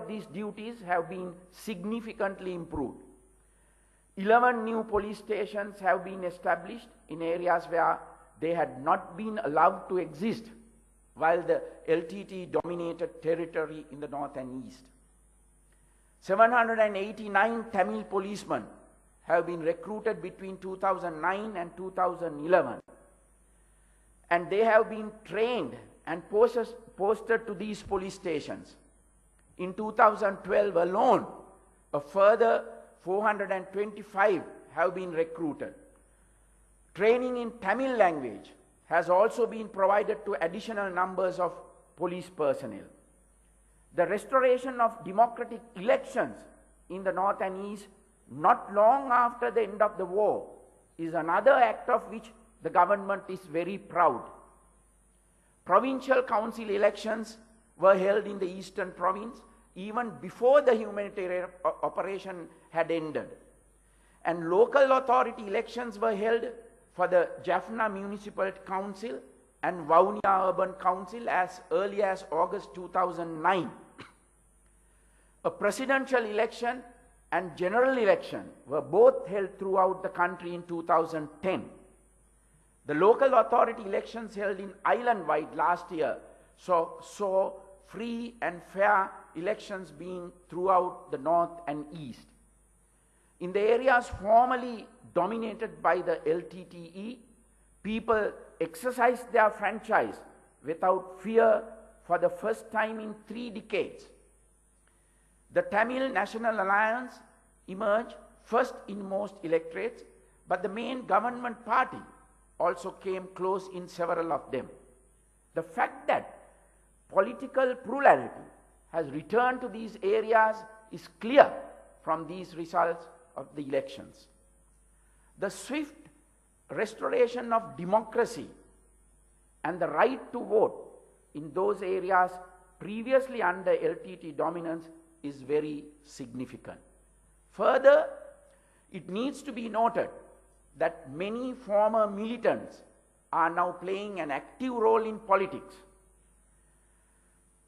these duties have been significantly improved. 11 new police stations have been established in areas where they had not been allowed to exist while the LTT dominated territory in the north and east. 789 Tamil policemen have been recruited between 2009 and 2011, and they have been trained and posted to these police stations. In 2012 alone, a further 425 have been recruited. Training in Tamil language has also been provided to additional numbers of police personnel. The restoration of democratic elections in the north and east not long after the end of the war is another act of which the government is very proud. Provincial council elections were held in the eastern province even before the humanitarian operation had ended. And local authority elections were held for the Jaffna Municipal Council and Vaunia Urban Council as early as August 2009. A presidential election and general election were both held throughout the country in 2010. The local authority elections held in island-wide last year saw free and fair elections being throughout the north and east. In the areas formerly dominated by the LTTE, people exercised their franchise without fear for the first time in 3 decades. The Tamil National Alliance emerged first in most electorates, but the main government party also came close in several of them. The fact that political plurality has returned to these areas is clear from these results of the elections. The swift restoration of democracy and the right to vote in those areas previously under LTT dominance is very significant. Further, it needs to be noted that many former militants are now playing an active role in politics.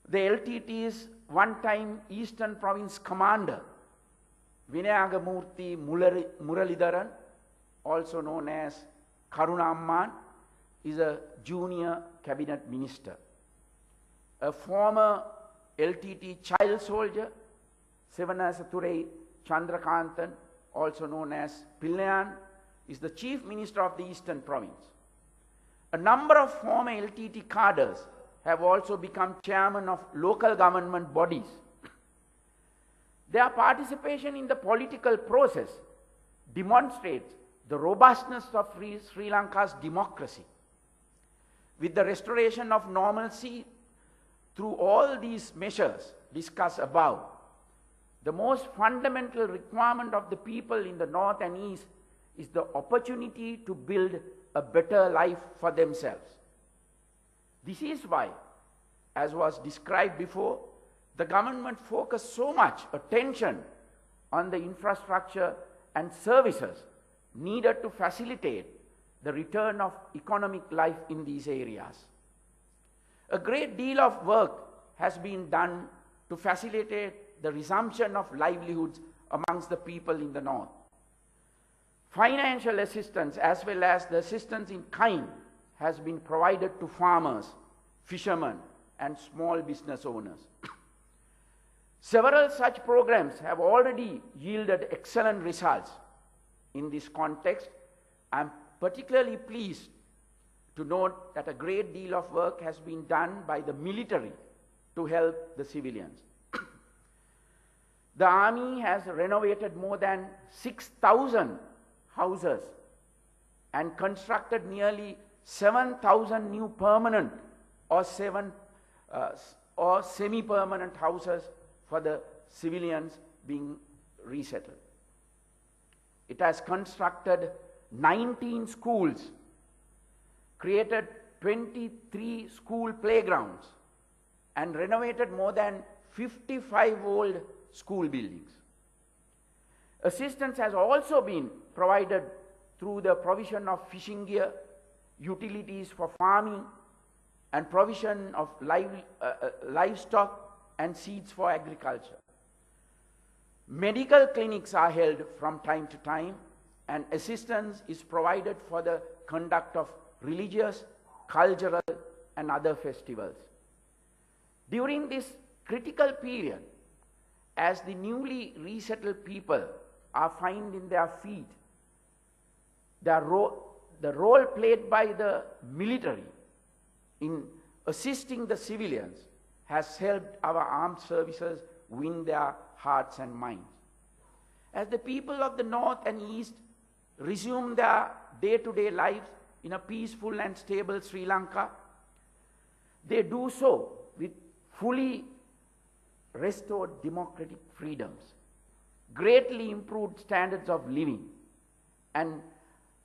The LTT's one-time Eastern Province commander, Vinayagamurthy Muralidharan, also known as Karuna Amman, is a junior cabinet minister. A former LTT child soldier, Sivanasathurai Chandrakanthan, also known as Pillayan, is the chief minister of the Eastern Province. A number of former LTT cadres have also become chairmen of local government bodies. Their participation in the political process demonstrates the robustness of Sri Lanka's democracy. With the restoration of normalcy through all these measures discussed above, the most fundamental requirement of the people in the north and east is the opportunity to build a better life for themselves. This is why, as was described before, the government focused so much attention on the infrastructure and services needed to facilitate the return of economic life in these areas. A great deal of work has been done to facilitate the resumption of livelihoods amongst the people in the north. Financial assistance as well as the assistance in kind has been provided to farmers, fishermen, and small business owners. Several such programs have already yielded excellent results. In this context, I am particularly pleased to note that a great deal of work has been done by the military to help the civilians. The army has renovated more than 6,000 houses and constructed nearly 7,000 new permanent or semi-permanent houses for the civilians being resettled. It has constructed 19 schools, created 23 school playgrounds, and renovated more than 55 old school buildings. Assistance has also been provided through the provision of fishing gear, utilities for farming, and provision of livestock and seeds for agriculture. Medical clinics are held from time to time, and assistance is provided for the conduct of religious, cultural, and other festivals. During this critical period, as the newly resettled people are finding their feet, the role played by the military in assisting the civilians has helped our armed services win their hearts and minds. As the people of the North and East resume their day-to-day lives in a peaceful and stable Sri Lanka, they do so with fully restored democratic freedoms, greatly improved standards of living, and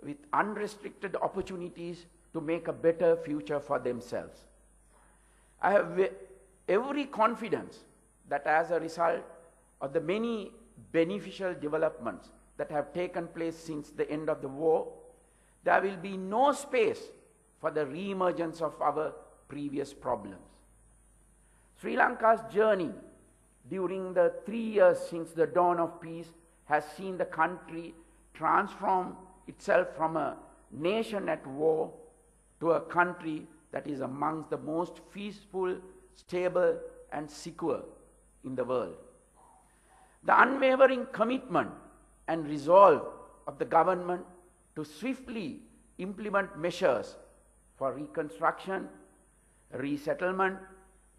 with unrestricted opportunities to make a better future for themselves. I have every confidence that as a result of the many beneficial developments that have taken place since the end of the war, there will be no space for the re-emergence of our previous problems. Sri Lanka's journey during the 3 years since the dawn of peace has seen the country transform itself from a nation at war to a country that is amongst the most peaceful, stable, and secure in the world. The unwavering commitment and resolve of the government to swiftly implement measures for reconstruction, resettlement,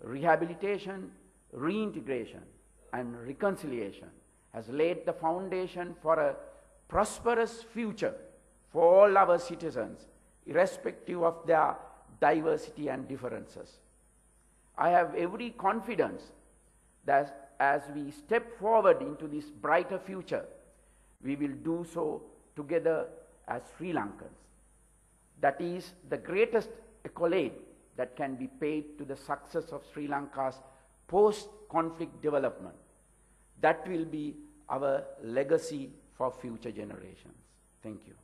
rehabilitation, reintegration, and reconciliation has laid the foundation for a prosperous future for all our citizens, irrespective of their diversity and differences. I have every confidence that as we step forward into this brighter future, we will do so together as Sri Lankans. That is the greatest accolade that can be paid to the success of Sri Lanka's post-conflict development. That will be our legacy for future generations. Thank you.